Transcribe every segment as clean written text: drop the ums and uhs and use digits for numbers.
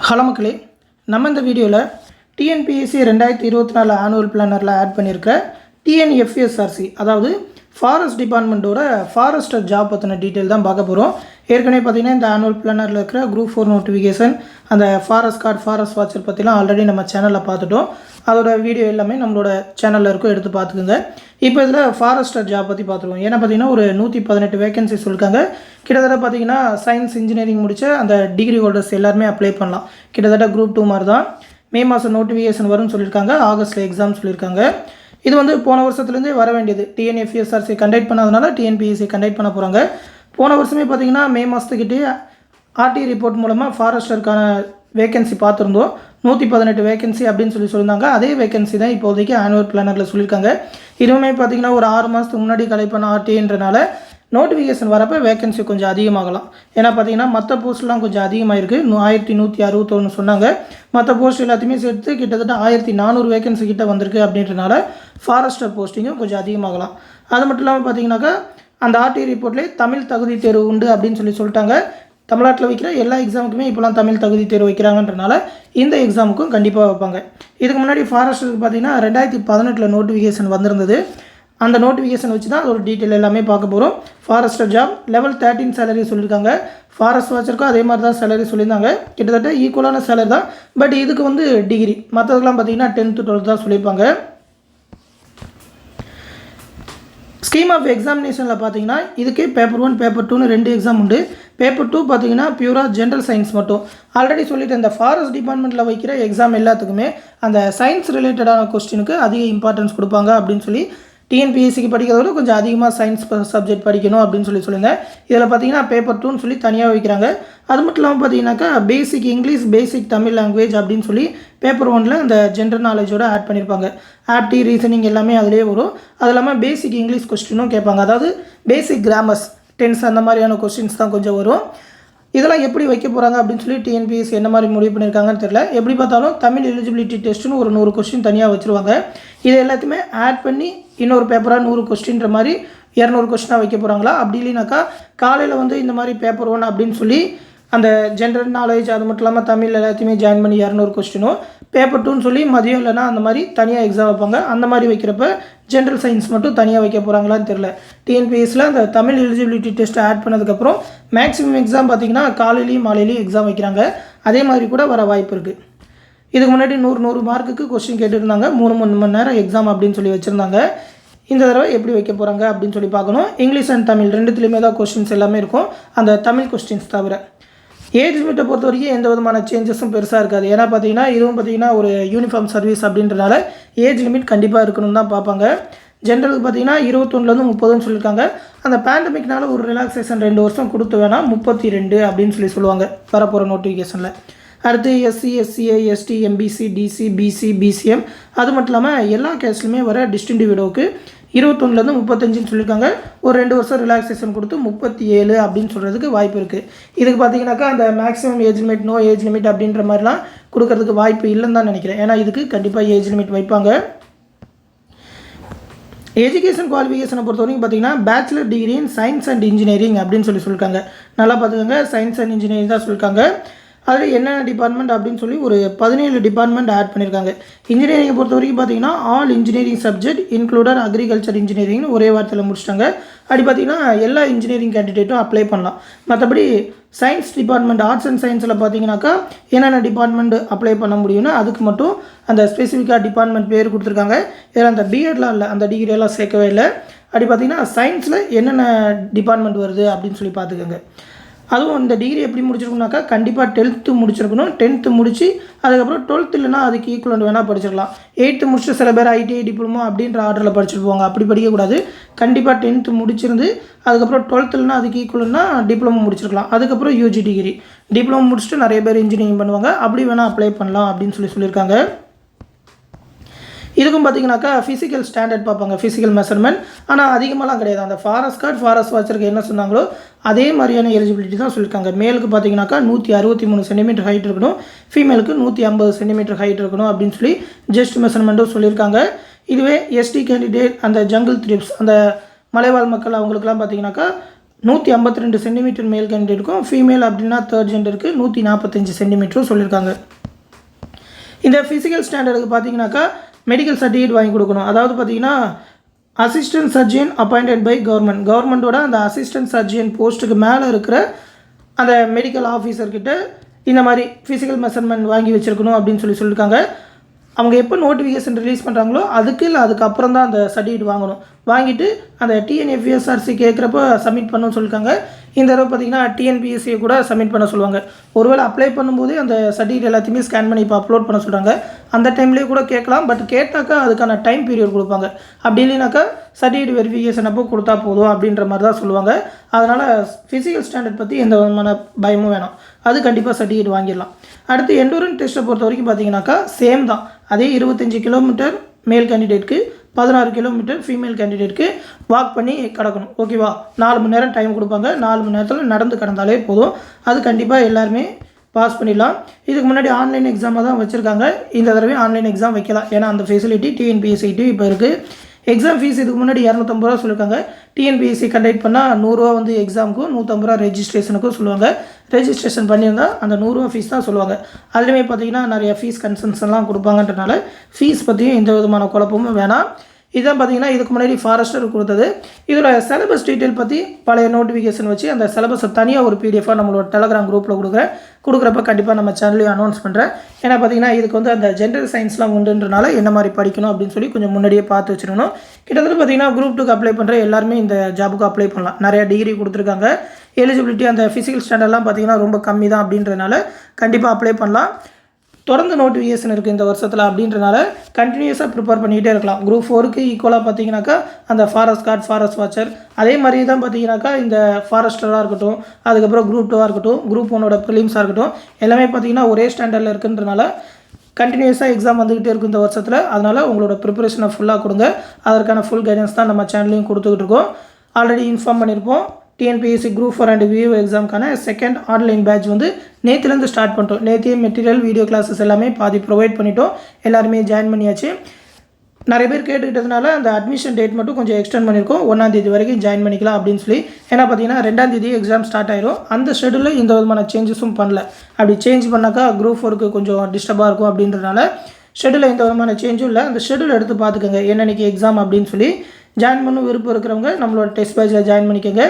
Hello மக்களே, நம்ம இந்த வீடியோவில் டிஎன்பிஎஸ்சி 2024 ஆனுவல் பிளானரில் ஆட் பண்ணியிருக்க டிஎன்எஃப்எஸ்ஆர்சி அதாவது ஃபாரஸ்ட் டிபார்ட்மெண்ட்டோட ஃபாரஸ்டர் ஜாப் பற்றின டீட்டெயில் தான் பார்க்க போகிறோம். ஏற்கனவே பார்த்திங்கன்னா இந்த ஆனுவல் பிளானரில் இருக்கிற குரூப் 4 நோட்டிஃபிகேஷன், அந்த ஃபாரஸ்ட் கார்டு, ஃபாரஸ்ட் வாட்சர் பற்றிலாம் ஆல்ரெடி நம்ம சேனலில் பார்த்துட்டோம். அதோட வீடியோ எல்லாமே நம்மளோட சேனலில் இருக்கும், எடுத்து பார்த்துக்குங்க. இப்போ இதில் ஃபாரஸ்டர் ஜாப் பற்றி பார்த்துருவோம். ஏன்னா பார்த்திங்கன்னா ஒரு 118 வேகன்சி சொல்லியிருக்காங்க. கிட்டத்தட்ட பார்த்திங்கன்னா சயின்ஸ் இன்ஜினியரிங் முடித்த அந்த டிகிரி ஹோல்டர்ஸ் எல்லாருமே அப்ளை பண்ணலாம். கிட்டத்தட்ட குரூப் 2 மாதிரி தான். மே மாதம் நோட்டிஃபிகேஷன் வரும்னு சொல்லியிருக்காங்க. ஆகஸ்ட்டில் எக்ஸாம் சொல்லியிருக்காங்க. இது வந்து போன வருஷத்துலேருந்தே வர வேண்டியது. டிஎன்எஃப்எஸ்ஆர்சி கண்டக்ட் பண்ணாதனால டிஎன்பிஎஸ்சி கண்டக்ட் பண்ண போகிறாங்க. போன வருஷமே பார்த்திங்கன்னா மே மாதத்துக்கிட்டே ஆர்டி ரிப்போர்ட் மூலமாக ஃபாரஸ்டருக்கான வேகன்சி பார்த்துருந்தோம். 118 வேகன்சி அப்படின்னு சொல்லியிருந்தாங்க. அதே வேகன்சி தான் இப்போதைக்கு ஆனுவல் பிளானரில் சொல்லியிருக்காங்க. இதுவுமே பார்த்திங்கன்னா ஒரு 6 மாதத்துக்கு முன்னாடி கலெக்ட் பண்ண ஆர்டின்றனால நோட்டிஃபிகேஷன் வரப்போ வேகன்சி கொஞ்சம் அதிகமாகலாம். ஏன்னா பார்த்திங்கன்னா மற்ற போஸ்ட்லாம் கொஞ்சம் அதிகமாக இருக்குது. 1161 சொன்னாங்க. மற்ற போஸ்ட் எல்லாத்தையுமே சேர்த்து கிட்டத்தட்ட 1400 வேகன்சி கிட்ட வந்திருக்கு. அப்படின்றனால ஃபாரஸ்டர் போஸ்டிங்கும் கொஞ்சம் அதிகமாகலாம். அது மட்டும் இல்லாமல் பார்த்திங்கனாக்கா அந்த ஆர்டி ரிப்போர்ட்லேயே தமிழ் தகுதி தேர்வு உண்டு அப்படின்னு சொல்லிட்டாங்க. தமிழ்நாட்டில் வைக்கிற எல்லா எக்ஸாமுக்குமே இப்போலாம் தமிழ் தகுதி தேர்வு வைக்கிறாங்கன்றனால இந்த எக்ஸாமுக்கும் கண்டிப்பாக வைப்பாங்க. இதுக்கு முன்னாடி ஃபாரஸ்டருக்கு பார்த்திங்கன்னா 2018 நோட்டிஃபிகேஷன் வந்திருந்தது. அந்த நோட்டிஃபிகேஷன் வச்சு தான் ஒரு டீட்டெயில் எல்லாமே பார்க்க போகிறோம். ஃபாரஸ்டர் ஜாப் லெவல் 13 சேலரி சொல்லியிருக்காங்க. ஃபாரஸ்ட் வாட்சருக்கும் அதே மாதிரி தான் சேலரி சொல்லியிருந்தாங்க. கிட்டத்தட்ட ஈக்குவலான சேலரி தான். பட் இதுக்கு வந்து டிகிரி, மற்றதுக்கெலாம் பார்த்திங்கன்னா 10th 12th தான் சொல்லியிருப்பாங்க. ஸ்கீம் ஆஃப் எக்ஸாமினேஷனில் பார்த்தீங்கன்னா இதுக்கே பேப்பர் 1 பேப்பர் 2ன்னு 2 எக்ஸாம் உண்டு. பேப்பர் 2 பார்த்தீங்கன்னா பியூராக ஜென்ரல் சயின்ஸ் மட்டும். ஆல்ரெடி சொல்லிட்டு இந்த ஃபாரஸ்ட் டிபார்ட்மெண்ட்டில் வைக்கிற எக்ஸாம் எல்லாத்துக்குமே அந்த சயின்ஸ் ரிலேட்டடான கொஸ்டினுக்கு அதிக இம்பார்ட்டன்ஸ் கொடுப்பாங்க அப்படின்னு சொல்லி டிஎன்பிஎஸ்சிக்கு படிக்கிறத விட கொஞ்சம் அதிகமாக சயின்ஸ் சப்ஜெக்ட் படிக்கணும் அப்படின்னு சொல்லியிருந்தேன். இதில் பார்த்தீங்கன்னா பேப்பர் 2ன்னு சொல்லி தனியாக வைக்கிறாங்க. அது மட்டும் இல்லாமல் பார்த்தீங்கன்னாக்கா பேசிக் இங்கிலீஷ், பேசிக் தமிழ் லாங்குவேஜ் அப்படின்னு சொல்லி பேப்பர் 1ல் அந்த ஜென்ரல் நாலேஜோடு ஆட் பண்ணியிருப்பாங்க. ஆப்டி, ரீசனிங் எல்லாமே அதிலே வரும். அது இல்லாமல் பேசிக் இங்கிலீஷ் கொஸ்டினும் கேட்பாங்க. அதாவது பேசிக் கிராமர்ஸ், டென்ஸ் அந்த மாதிரியான கொஸ்டின்ஸ் தான் கொஞ்சம் வரும். இதெல்லாம் எப்படி வைக்க போகிறாங்க அப்படின்னு சொல்லி டிஎன்பிஎஸ்சி என்ன மாதிரி முடிவு பண்ணியிருக்காங்கன்னு தெரியல. எப்படி பார்த்தாலும் தமிழ் எலிஜிபிலிட்டி டெஸ்ட்டுன்னு ஒரு 100 கொஸ்டின் தனியாக வச்சுருவாங்க. இது எல்லாத்தையுமே ஆட் பண்ணி இன்னொரு பேப்பராக 100 கொஸ்டின்ற மாதிரி 200 கொஸ்டினாக வைக்க போகிறாங்களா? அப்படி இல்லைனாக்கா காலையில் வந்து இந்த மாதிரி பேப்பர் 1 அப்படின்னு சொல்லி அந்த ஜென்ரல் நாலேஜ், அது மட்டும் இல்லாமல் தமிழ் எல்லாத்தையுமே ஜாயின் பண்ணி 200 கொஸ்டினும், பேப்பர் 2ன்னு சொல்லி மதியம் இல்லைனா அந்த மாதிரி தனியாக எக்ஸாம் வைப்பாங்க. அந்த மாதிரி வைக்கிறப்ப ஜென்ரல் சயின்ஸ் மட்டும் தனியாக வைக்க போகிறாங்களான்னு தெரில. டிஎன்பிஎஸ்சியில் அந்த தமிழ் எலிஜிபிலிட்டி டெஸ்ட் ஆட் பண்ணதுக்கப்புறம் மேக்ஸிமம் எக்ஸாம் பார்த்திங்கன்னா காலையிலையும் மாலையிலையும் எக்ஸாம் வைக்கிறாங்க. அதே மாதிரி கூட வர வாய்ப்பு இருக்குது. இதுக்கு முன்னாடி 100 மார்க்குக்கு கொஸ்டின் கேட்டுருந்தாங்க. 3 மணி நேரம் எக்ஸாம் அப்படின்னு சொல்லி வச்சுருந்தாங்க. இந்த தடவை எப்படி வைக்க போகிறாங்க அப்படின்னு சொல்லி பார்க்கணும். இங்கிலீஷ் அண்ட் தமிழ் ரெண்டுத்துலேயுமே தான் கொஸ்டின்ஸ் எல்லாமே இருக்கும், அந்த தமிழ் கொஸ்டின்ஸ் தவிர. ஏஜ் லிமிட்டை பொறுத்த வரைக்கும் எந்த விதமான சேஞ்சஸும் பெருசாக இருக்காது. ஏன்னா பார்த்தீங்கன்னா இதுவும் பார்த்திங்கன்னா ஒரு யூனிஃபார்ம் சர்வீஸ் அப்படின்றனால ஏஜ் லிமிட் கண்டிப்பாக இருக்கணும்னு தான் பார்ப்பாங்க. ஜென்ரலுக்கு பார்த்திங்கன்னா 21லேருந்து 30ன்னு சொல்லியிருக்காங்க. அந்த பேண்டமிக்னால ஒரு ரிலாக்ஸேஷன் 2 வருஷம் கொடுத்து வேணால் 32 அப்படின்னு சொல்லுவாங்க வரப்போகிற நோட்டிஃபிகேஷனில். அடுத்து SC, SCA, ST, MBC, DC, BC, BCM, அது மட்டும் இல்லாமல் எல்லா கேஸ்லையுமே வர டிஸ்டிங்டிவ் விடோவுக்கு 21லேருந்து 35ன்னு சொல்லியிருக்காங்க. ஒரு 2 வருஷம் ரிலாக்ஸேஷன் கொடுத்து 37 அப்படின்னு சொல்கிறதுக்கு வாய்ப்பு இருக்குது. இதுக்கு பார்த்தீங்கன்னாக்கா அந்த maximum age limit, no age limit அப்படின்ற மாதிரிலாம் கொடுக்கறதுக்கு வாய்ப்பு இல்லைன்னு தான் நினைக்கிறேன். ஏன்னா இதுக்கு கண்டிப்பாக ஏஜ் லிமிட் வைப்பாங்க. எஜுகேஷன் குவாலிஃபிகேஷனை பொறுத்த வரைக்கும் பார்த்தீங்கன்னா bachelor degree in science and engineering அப்படின்னு சொல்லியிருக்காங்க. நல்லா பார்த்துக்கோங்க, சயின்ஸ் அண்ட் இன்ஜினியரிங் தான் சொல்லியிருக்காங்க. அதில் என்னென்ன டிபார்ட்மெண்ட் அப்படின்னு சொல்லி ஒரு 17 டிபார்ட்மெண்ட் ஆட் பண்ணியிருக்காங்க. இன்ஜினியரிங்கை பொறுத்த வரைக்கும் பார்த்தீங்கன்னா all engineering subject included agriculture இன்ஜினியரிங்னு ஒரே வார்த்தையில் முடிச்சிட்டாங்க. அப்படி பார்த்திங்கன்னா எல்லா இன்ஜினியரிங் கேண்டிடேட்டும் அப்ளை பண்ணலாம். மற்றபடி சயின்ஸ் டிபார்ட்மெண்ட், ஆர்ட்ஸ் அண்ட் சயின்ஸில் பார்த்தீங்கன்னாக்கா என்னென்ன டிபார்ட்மெண்ட் அப்ளை பண்ண முடியும்னு அதுக்கு மட்டும் அந்த ஸ்பெசிஃபிக்காக டிபார்ட்மெண்ட் பேர் கொடுத்துருக்காங்க. இதில் அந்த பிஎட்லாம் இல்லை, அந்த டிகிரியெல்லாம் சேர்க்கவே இல்லை. அப்படி பார்த்திங்கன்னா சயின்ஸில் என்னென்ன டிபார்ட்மெண்ட் வருது அப்படின்னு சொல்லி பார்த்துக்கோங்க. அதுவும் இந்த டிகிரி எப்படி முடிச்சிருக்கணும்னாக்கா கண்டிப்பாக 10th முடிச்சிருக்கணும். 10th முடிச்சு அதுக்கப்புறம் 12th இல்லைனா அதுக்கு ஈக்குவலண்ட் வேணால் படிச்சிடலாம். 8th முடிச்சு சில பேர் ஐடிஐ டிப்ளமோ அப்படின்ற ஆர்டரில் படிச்சுட்டு போவாங்க. அப்படி படிக்கக்கூடாது. கண்டிப்பாக 10th முடிச்சிருந்து அதுக்கப்புறம் 12th இல்லைனா அதுக்கு ஈக்குவலன்னா டிப்ளமோ முடிச்சிருக்கலாம். அதுக்கப்புறம் யூஜி டிகிரி, டிப்ளமோ முடிச்சுட்டு நிறைய பேர் இன்ஜினியரிங் பண்ணுவாங்க. அப்படி வேணால் அப்ளை பண்ணலாம் அப்படின்னு சொல்லியிருக்காங்க. இதுக்கும் பார்த்திங்கனாக்கா ஃபிசிக்கல் ஸ்டாண்டர்ட் பார்ப்பாங்க, ஃபிசிக்கல் மெஷர்மெண்ட். ஆனால் அதிகமாகலாம் கிடையாது. அந்த ஃபாரஸ்ட் கார்டு, ஃபாரஸ்ட் வாட்சருக்கு என்ன சொன்னாங்களோ அதே மாதிரியான எலிஜிபிலிட்டி தான் சொல்லியிருக்காங்க. மேலுக்கு பார்த்திங்கனாக்கா 163 சென்டிமீட்டர் ஹைட் இருக்கணும், ஃபீமேலுக்கு 150 சென்டிமீட்டர் ஹைட் இருக்கணும் அப்படின்னு சொல்லி ஜஸ்ட் மெஷர்மெண்ட்டும் சொல்லியிருக்காங்க. இதுவே எஸ்டி கேண்டிடேட், அந்த ஜங்கிள் த்ரிப்ஸ், அந்த மலைவாழ் மக்கள், அவங்களுக்குலாம் பார்த்திங்கனாக்கா 152 சென்டிமீட்டர் மேல் கேண்டிடேட்டுக்கும், ஃபீமேல் அப்படின்னா தேர்ட் ஜெண்டருக்கு 145 சென்டிமீட்டரும் சொல்லியிருக்காங்க. இந்த ஃபிசிக்கல் ஸ்டாண்டர்டுக்கு பார்த்தீங்கன்னாக்கா மெடிக்கல் சர்டிஃபிகேட் வாங்கி கொடுக்கணும். அதாவது பார்த்தீங்கன்னா அசிஸ்டன்ட் சர்ஜியன் அப்பாயிண்டட் பை கவர்மெண்ட்டோட அந்த அசிஸ்டன்ட் சர்ஜியன் போஸ்ட்டுக்கு மேலே இருக்கிற அந்த மெடிக்கல் ஆஃபீஸர்கிட்ட இந்த மாதிரி ஃபிசிக்கல் மெஷர்மெண்ட் வாங்கி வச்சுருக்கணும் அப்படின்னு சொல்லியிருக்காங்க. அவங்க எப்போ நோட்டிஃபிகேஷன் ரிலீஸ் பண்ணுறாங்களோ அதுக்கு இல்லை அதுக்கப்புறம் தான் அந்த சர்டிஃபிகேட் வாங்கணும். வாங்கிட்டு அந்த டிஎன்எஃப்எஸ்ஆர்சி கேட்குறப்ப சப்மிட் பண்ணணும்னு சொல்லியிருக்காங்க. இந்த தடவை பார்த்திங்கன்னா டிஎன்பிஎஸ்சியை கூட சப்மிட் பண்ண சொல்லுவாங்க. ஒருவேளை அப்ளை பண்ணும்போது அந்த சர்டிஃபிகேட் எல்லாத்தையுமே ஸ்கேன் பண்ணி இப்போ அப்லோட் பண்ண சொல்கிறாங்க. அந்த டைம்லேயே கூட கேட்கலாம். பட் கேட்டாக்கா அதுக்கான டைம் பீரியட் கொடுப்பாங்க. அப்படி இல்லைனாக்கா சர்டிஃபிகேட் வெரிஃபிகேஷன் அப்போ கொடுத்தா போதும் அப்படின்ற மாதிரி தான் சொல்லுவாங்க. அதனால் ஃபிசிக்கல் ஸ்டாண்டர்ட் பற்றி எந்த விதமான பயமும் வேணாம். அது கண்டிப்பாக சர்டிஃபிகேட் வாங்கிடலாம். அடுத்து எண்டூரன்ஸ் டெஸ்ட்டை பொறுத்த வரைக்கும் பார்த்தீங்கன்னாக்கா சேம் தான். அதே 25 கிலோமீட்டர் மேல் கேண்டிடேட்க்கு, 16 கிலோமீட்டர் ஃபீமேல் கேண்டிடேட்க்கு வாக் பண்ணி கடக்கணும். ஓகேவா? 4 மணி நேரம் டைம் கொடுப்பாங்க. 4 மணி நேரத்தில் நடந்து கடந்தாலே போதும். அது கண்டிப்பாக எல்லாருமே பாஸ் பண்ணிடலாம். இதுக்கு முன்னாடி ஆன்லைன் எக்ஸாமாக தான் வச்சுருக்காங்க. இந்த தடவை ஆன்லைன் எக்ஸாம் வைக்கலாம். ஏன்னா அந்த ஃபெசிலிட்டி டிஎன்பிஎஸ்சிட்டு இப்போ இருக்குது. எக்ஸாம் ஃபீஸ் இதுக்கு முன்னாடி 250 ரூபா சொல்லியிருக்காங்க. டிஎன்பிஎஸ்சி கண்டக்ட் பண்ணால் 100 ரூபா வந்து எக்ஸாமுக்கும், 150 ரூபா ரெஜிஸ்ட்ரேஷனுக்கும் சொல்லுவாங்க. ரெஜிஸ்ட்ரேஷன் பண்ணியிருந்தால் அந்த 100 ரூபா ஃபீஸ் தான் சொல்லுவாங்க. அதுலேயுமே பார்த்தீங்கன்னா நிறைய ஃபீஸ் கன்செஷன்லாம் கொடுப்பாங்கன்றனால ஃபீஸ் பற்றியும் எந்த விதமான குழப்பமும் வேணாம். இதான் பார்த்தீங்கன்னா இதுக்கு முன்னாடி ஃபாரஸ்டர் கொடுத்தது. இதோட சிலபஸ் டீட்டெயில் பற்றி பழைய நோட்டிஃபிகேஷன் வச்சு அந்த சிலபஸை தனியாக ஒரு பிடிஎஃபாக நம்மளோட டெலகிராம் குரூப்பில் கொடுக்குறப்ப கண்டிப்பாக நம்ம சேனல்லையும் அனௌன்ஸ் பண்ணுறேன். ஏன்னா பார்த்தீங்கன்னா இதுக்கு வந்து அந்த ஜென்ரல் சயின்ஸ்லாம் உண்டுன்றனால என்ன மாதிரி படிக்கணும் அப்படின்னு சொல்லி கொஞ்சம் முன்னாடியே பார்த்து வச்சுருக்கணும். கிட்டத்தட்ட பார்த்தீங்கன்னா குரூப் 2க்கு அப்ளை பண்ணுற எல்லாருமே இந்த ஜாபுக்கு அப்ளை பண்ணலாம். நிறையா டிகிரி கொடுத்துருக்காங்க. எலிஜிபிலிட்டி அந்த ஃபிசிக்கல் ஸ்டாண்டர்ட்லாம் பார்த்தீங்கன்னா ரொம்ப கம்மி தான் அப்படின்றனால கண்டிப்பாக அப்ளை பண்ணலாம். தொடர்ந்து நோட்டிஃபிகேஷன் இருக்குது இந்த வருஷத்தில் அப்படின்றனால கண்டினியூஸாக ப்ரிப்பேர் பண்ணிகிட்டே இருக்கலாம். குரூப் 4க்கு ஈக்குவலாக பார்த்தீங்கன்னாக்கா அந்த ஃபாரஸ்ட் கார்டு, ஃபாரஸ்ட் வாட்சர் அதே மாதிரி தான் பார்த்தீங்கன்னாக்கா இந்த ஃபாரஸ்டராக இருக்கட்டும், அதுக்கப்புறம் குரூப் 2வாக இருக்கட்டும், குரூப் 1ஓட ப்ரிலிம்ஸாக இருக்கட்டும், எல்லாமே பார்த்தீங்கன்னா ஒரே ஸ்டாண்டர்டில் இருக்குன்றனால கண்டினியூஸாக எக்ஸாம் வந்துக்கிட்டே இருக்கும் இந்த வருஷத்தில். அதனால் உங்களோட ப்ரிப்பரேஷனை ஃபுல்லாக கொடுங்க. அதற்கான ஃபுல் கைடன்ஸ் தான் நம்ம சேனல்லையும் கொடுத்துக்கிட்டு இருக்கோம். ஆல்ரெடி இன்ஃபார்ம் பண்ணியிருப்போம். டிஎன்பிஎஸ்சி குரூப் 4 அண்ட் விஓ எக்ஸாமுக்கான செகண்ட் ஆன்லைன் பேட்ச் வந்து நேற்றுலேருந்து ஸ்டார்ட் பண்ணிட்டோம். நேற்றே மெட்டீரியல், வீடியோ கிளாஸஸ் எல்லாமே பாதி ப்ரொவைட் பண்ணிட்டோம். எல்லாருமே ஜாயின் பண்ணியாச்சு. நிறைய பேர் கேட்டுக்கிட்டதுனால அந்த அட்மிஷன் டேட் மட்டும் கொஞ்சம் எக்ஸ்டெண்ட் பண்ணியிருக்கோம். 1ஆம் தேதி வரைக்கும் ஜாயின் பண்ணிக்கலாம் அப்படின்னு சொல்லி. ஏன்னா பார்த்தீங்கன்னா 2ஆம் தேதி எக்ஸாம் ஸ்டார்ட் ஆயிரும். அந்த ஷெடியூலில் இந்த விதமான சேஞ்சஸும் பண்ணல. அப்படி சேஞ்ச் பண்ணாக்கா குரூப் 4க்கு கொஞ்சம் டிஸ்டர்பாக இருக்கும் அப்படின்றனால ஷெடியூலில் எந்த விதமான சேஞ்சும் இல்லை. அந்த ஷெடியூல் எடுத்து பார்த்துக்கோங்க என்னன்னைக்கு எக்ஸாம் அப்படின்னு சொல்லி. ஜாயின் பண்ண விருப்பம் இருக்கிறவங்க நம்மளோட டெஸ்ட் பேட்சில் ஜாயின் பண்ணிக்கோங்க.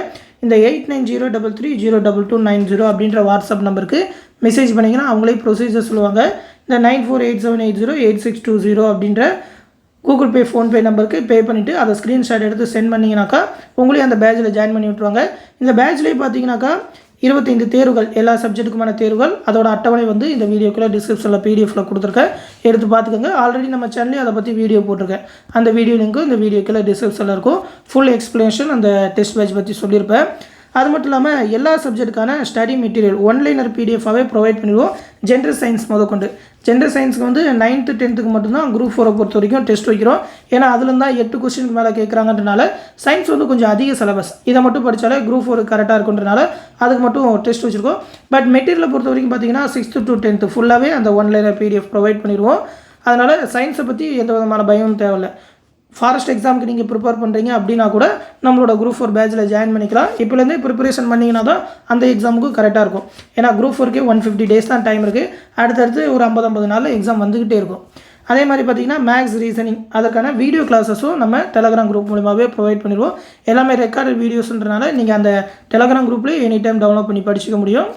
இந்த 8903302290 அப்படின்ற வாட்ஸ்அப் நம்பருக்கு மெசேஜ் பண்ணிங்கன்னா அவங்களே ப்ரொசீஜர் சொல்லுவாங்க. இந்த 9487808620 அப்படின்ற கூகுள் பே, ஃபோன்பே நம்பருக்கு பே பண்ணிவிட்டு அதை ஸ்க்ரீன்ஷாட் எடுத்து சென்ட் பண்ணிங்கனாக்கா உங்களையும் அந்த பேட்சில் ஜாயின் பண்ணி விட்ருவாங்க. இந்த பேட்ச்லேயே பார்த்தீங்கன்னாக்கா 25 தேர்வுகள், எல்லா சப்ஜெக்ட்டுக்குமான தேர்வுகள், அதோட அட்டவணை வந்து இந்த வீடியோக்குள்ளே டிஸ்கிரிப்ஷனில் பிடிஎஃபில் கொடுத்துருக்கேன். எடுத்து பார்த்துக்கோங்க. ஆல்ரெடி நம்ம சேனல்லேயே அதை பற்றி வீடியோ போட்டிருக்கேன். அந்த வீடியோ லிங்க்கும் இந்த வீடியோக்குள்ளே டிஸ்கிரிப்ஷனில் இருக்கும். ஃபுல் எக்ஸ்ப்ளனேஷன் அந்த டெஸ்ட் பேட்ச் பற்றி சொல்லியிருப்பேன். அது மட்டும் இல்லாமல் எல்லா சப்ஜெக்ட்டுக்கான ஸ்டடி மெட்டீரியல் ஒன்லைனர் பிடிஎஃபாகவே ப்ரொவைட் பண்ணிடுவோம். ஜென்ரல் சயின்ஸ் முதற்கொண்டு. ஜென்ரல் சயின்ஸுக்கு வந்து 9th 10th மட்டும்தான் குரூப் 4 பொறுத்த வரைக்கும் டெஸ்ட் வைக்கிறோம். ஏன்னா அதுலேருந்து தான் 8 கொஸ்டினுக்கு மேலே கேட்குறாங்கன்றனால சயின்ஸ் வந்து கொஞ்சம் அதிக சிலபஸ். இதை மட்டும் படித்தாலே குரூப் 4 கரெக்டாக இருக்குன்றனால அதுக்கு மட்டும் டெஸ்ட் வச்சுருக்கோம். பட் மெட்டீரியலை பொறுத்த வரைக்கும் பார்த்தீங்கன்னா 6th to 10th ஃபுல்லாகவே அந்த ஒன்லைனர் பிடிஎஃப் ப்ரொவைட் பண்ணிடுவோம். அதனால் சயின்ஸை பற்றி எந்த விதமான பயமும் தேவையில்லை. ஃபாரஸ்ட் எக்ஸாமுக்கு நீங்கள் ப்ரிப்பேர் பண்ணுறீங்க அப்படின்னா கூட நம்மளோட குரூப் 4 பேட்சில் ஜாயின் பண்ணிக்கலாம். இப்போலேருந்தே ப்ரிப்பரேஷன் பண்ணிங்கன்னா தான் அந்த எக்ஸாமுக்கு கரெக்டாக இருக்கும். ஏன்னா குரூப் 4க்கு 150 டேஸ் தான் டைம் இருக்குது. அடுத்தடுத்து ஒரு 50 நாளில் எக்ஸாம் வந்துக்கிட்டே இருக்கும். அதே மாதிரி பார்த்தீங்கன்னா மேக்ஸ், ரீசனிங் அதற்கான வீடியோ கிளாஸஸும் நம்ம டெலகிராம் குரூப் மூலமாகவே ப்ரொவைட் பண்ணிடுவோம். எல்லாமே ரெக்கார்டட் வீடியோஸ்ன்றனால நீங்கள் அந்த டெலகிராம் குரூப்லேயே எனி டைம் டவுன்லோட் பண்ணி படிச்சுக்க முடியும்.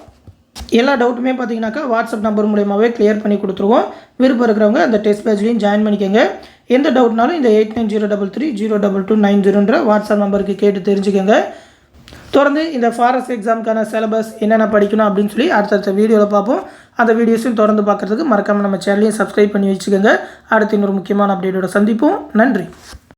எல்லா டவுட்டுமே பார்த்தீங்கன்னாக்கா வாட்ஸ்அப் நம்பர் மூலமாகவே கிளியர் பண்ணி கொடுத்துருவோம். விருப்பம் இருக்கிறவங்க அந்த டெஸ்ட் பேட்ச்லையும் ஜாயின் பண்ணிக்கோங்க. எந்த டவுட்னாலும் இந்த 8903302290 வாட்ஸ்அப் நம்பருக்கு கேட்டு தெரிஞ்சுக்கோங்க. தொடர்ந்து இந்த ஃபாரஸ்ட் எக்ஸாமுக்கான சிலபஸ் என்னென்ன படிக்கணும் அப்படின்னு சொல்லி அடுத்தடுத்த வீடியோவில் பார்ப்போம். அந்த வீடியோஸையும் தொடர்ந்து பார்க்குறதுக்கு மறக்காமல் நம்ம சேனலையும் சப்ஸ்கிரைப் பண்ணி வச்சுக்கோங்க. அடுத்து இன்னொரு முக்கியமான அப்டேட்டோட சந்திப்போம். நன்றி.